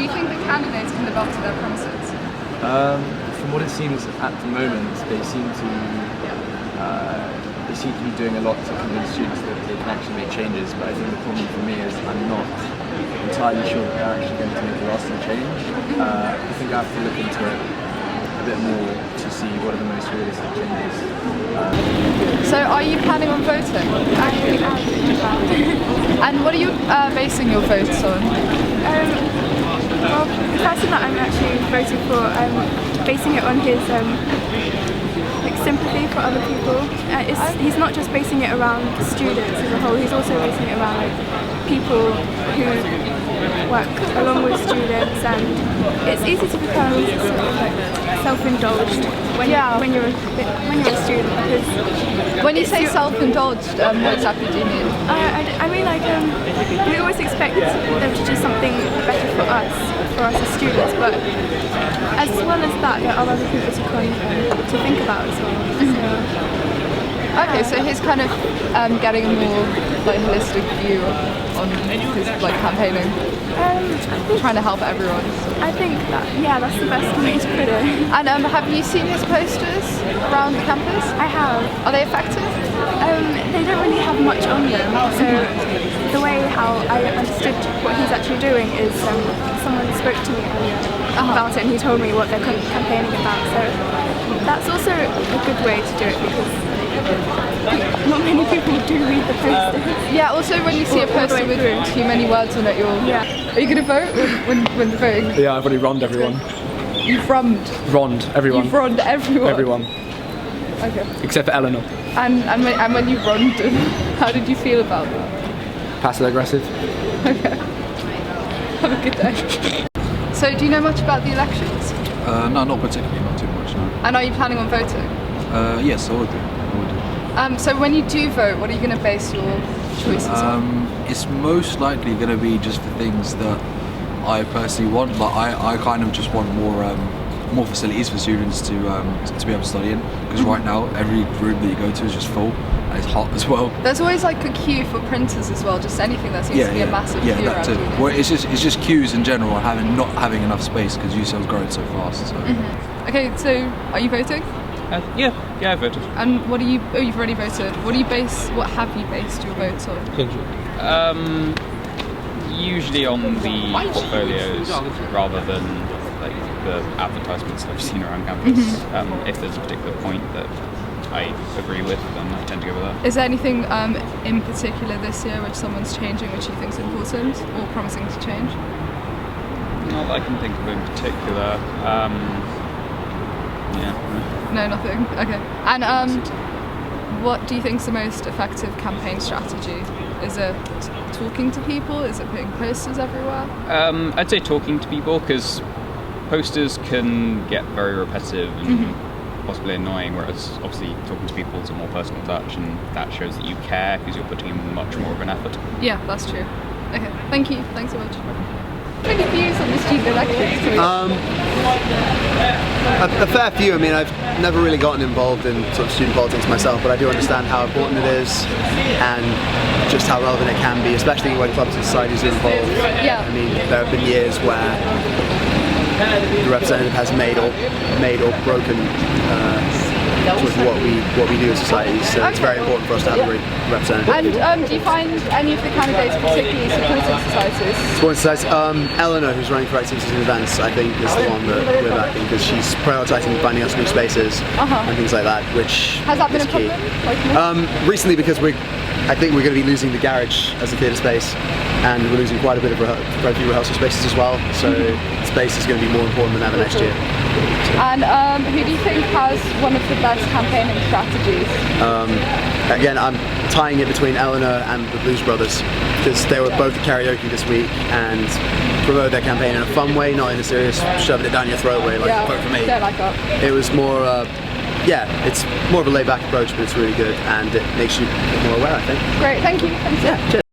you think the candidates can live up to their promises? From what it seems at the moment, they seem to be doing a lot to convince students that they can actually make changes. But I think the problem for me is I'm not entirely sure that they're actually going to make a lasting change. I think I have to look into it a bit more to see what are the most realistic changes. So are you planning on voting? I am. And what are you basing your votes on? Well, the person that I'm actually voting for, I'm basing it on his sympathy for other people. He's not just basing it around students as a whole, he's also basing it around people who work along with students, and it's easy to become sort of like self-indulged when you're a student, because when you say self-indulged, what exactly do you mean? I mean, like, we always expect them to do something better for us as students, but as well as that, there are other people to think about as well. Okay, so he's kind of getting a more like holistic view on his like campaigning, trying to help everyone. I think that's the best way to put it. And have you seen his posters around the campus? I have. Are they effective? They don't really have much on them. So the way how I understood what he's actually doing is someone spoke to me earlier about it, and he told me what they're campaigning about. So that's also a good way to do it, because not many people do read the posters. Yeah, also when you see a poster with too many words on it, Are you going to vote when the voting? Yeah, I've already ronned everyone. You've ronned? Ronned everyone. You've ronned everyone? Everyone. Okay. Except for Eleanor. And when you ronned them, how did you feel about that? Passive aggressive. Okay. Have a good day. So do you know much about the elections? No, not particularly, not too much, no. And are you planning on voting? Yes, I would do. So when you do vote, what are you going to base your choices on? It's most likely going to be just the things that I personally want. Like I kind of just want more facilities for students to be able to study in. Because right now, every room that you go to is just full, and it's hot as well. There's always like a queue for printers as well. Just anything that seems to be a massive queue that too. around. Well, it's just queues in general, and not having enough space because UCL's growing so fast. So. Okay, so are you voting? Yeah, I voted. And what are you? Oh, you've already voted. What have you based your votes on? Usually on the portfolios rather than like the advertisements that I've seen around campus. If there's a particular point that I agree with, then I tend to go with that. Is there anything in particular this year which someone's changing which you think is important or promising to change? Not that I can think of in particular. No, nothing. Okay. And what do you think is the most effective campaign strategy? Is it talking to people? Is it putting posters everywhere? I'd say talking to people, because posters can get very repetitive and possibly annoying, whereas obviously talking to people is a more personal touch, and that shows that you care because you're putting in much more of an effort. Yeah, that's true. Okay, thank you. Thanks so much. Any views on the student elections? A fair few. I mean, I've never really gotten involved in sort of student politics myself, but I do understand how important it is and just how relevant it can be, especially when clubs and societies are involved. Yeah. I mean, there have been years where the representative has made or broken with what we do as societies, so it's very important for us to have a great representative. And do you find any of the candidates particularly supporting societies? Supporting societies, Eleanor, who's running for activities and events, I think is the one that we're backing, because she's prioritising finding us new spaces and things like that, which has that been is a key. problem? Recently, because I think we're going to be losing the garage as a theatre space, and we're losing quite a few rehearsal spaces as well, so space is going to be more important than ever next year. And who do you think has one of the best campaigning strategies? Again, I'm tying it between Eleanor and the Blues Brothers, because they were both at karaoke this week and promoted their campaign in a fun way, not in a serious shoving it down your throat way, like vote for me. Don't like that. It was more, it's more of a laid-back approach, but it's really good, and it makes you more aware, I think. Great, thank you. Yeah, cheers.